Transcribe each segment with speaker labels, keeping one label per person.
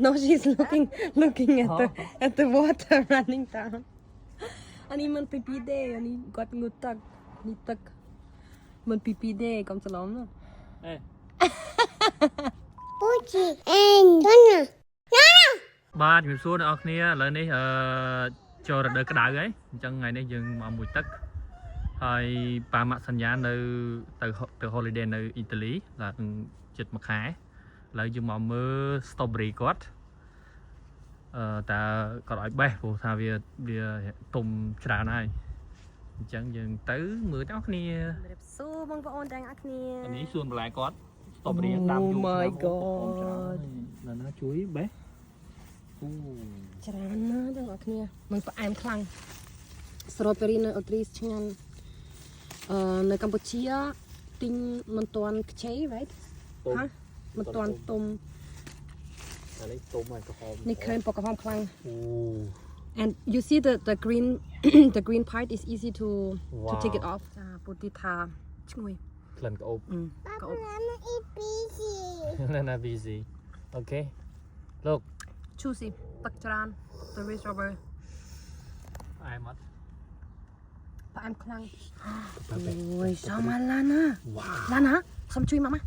Speaker 1: No, she's looking at the water running down. อันนี้มันปีเดย์อันนี้กอดงูตักนี่ตักมันปีเดย์กำสลอมเนาะเอ้
Speaker 2: ปูจีเอ็นต้นน่ะ
Speaker 3: บ้านอยู่ส่วนออกนี้เลยนี่จอระเดกระดาษไงจังไงนี่ยังมาหมุดตักให้ปามาสัญญาณในtừ holiday ในอิตาลีlàจุดมาขายแล้วยังมาเมื่อสตรอเบอรี่กอดแต่ก็ร้อยเบ้ผู้ทาเวียตุ่มชราได้จังยังตื้อมือเจ้านี่
Speaker 1: สู้บังปะออนแดงอักเนีย
Speaker 3: อันนี้ส่วนปลายกอดสตรอเบอรี่ตามอยู่
Speaker 1: Oh my god
Speaker 3: นั่นนะchuốiเบ้
Speaker 1: ชรานะจังอักเนียมันปะแอมคลังสตรอเบอรี่ในออทรีสช่างในกัมพูชีติงมันตอนเชย right ฮะมันตอนตุ่ม
Speaker 3: อันนี้ตุ่มมันกระหอม
Speaker 1: นี่เคยปอกกระหอมคลัง and you see the green the green part is easy to take it off จ้าปุติทาช่วย
Speaker 3: กลั่นกระอบ
Speaker 1: กระอบ
Speaker 3: นั่นนะบีซีโอเคลูก
Speaker 1: ชูสิตักจาน the red rubber
Speaker 3: ไอ้มัด
Speaker 1: ปะแอมคลังโอ้ยชามาลานะลานะซ้ำช่วยมาไหม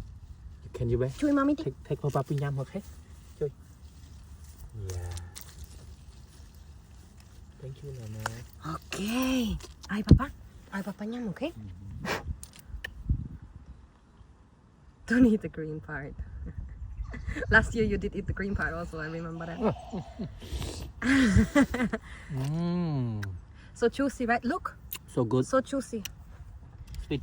Speaker 3: Can you
Speaker 1: ช่วยมาไหมดิ
Speaker 3: take พอปาปิ้งยำโอเคช่วย yeah thank you นะ
Speaker 1: okay ไอ้papaยำ okay don't eat the green part last year you did eat the green part also I remember that so juicy right look
Speaker 3: so good
Speaker 1: so juicy
Speaker 3: sweet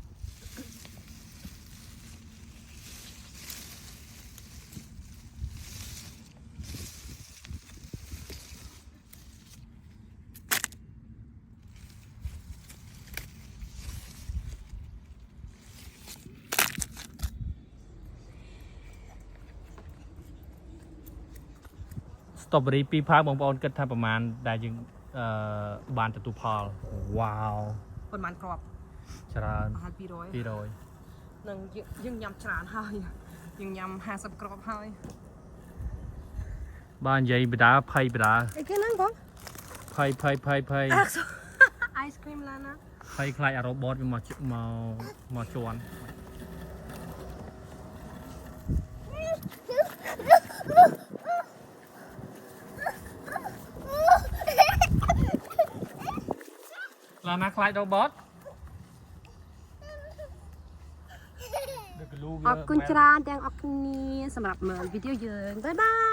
Speaker 3: สตรอเบอรี่ปีพาบางปอนก็ทำประมาณได้ยังบานตะตุพอลว้าว
Speaker 1: ประมาณกรอบ
Speaker 3: ชรา
Speaker 1: อาหาร200นั่งยังยำชราให้ยังยำ50กรอบให้
Speaker 3: บ้านใหญ่ไปด่าไผ่ไปด่า
Speaker 1: ไอ้แค่นั้นก่อน
Speaker 3: ไผ่
Speaker 1: ไอศครีมแล้วนะ
Speaker 3: ไผ่คล้ายอารมณ์บอสมาชวนลานาคล้ายโรบอท
Speaker 1: ขอบคุณจราแดงออกนี้สำหรับวิดีโอเยินบ๊ายบาย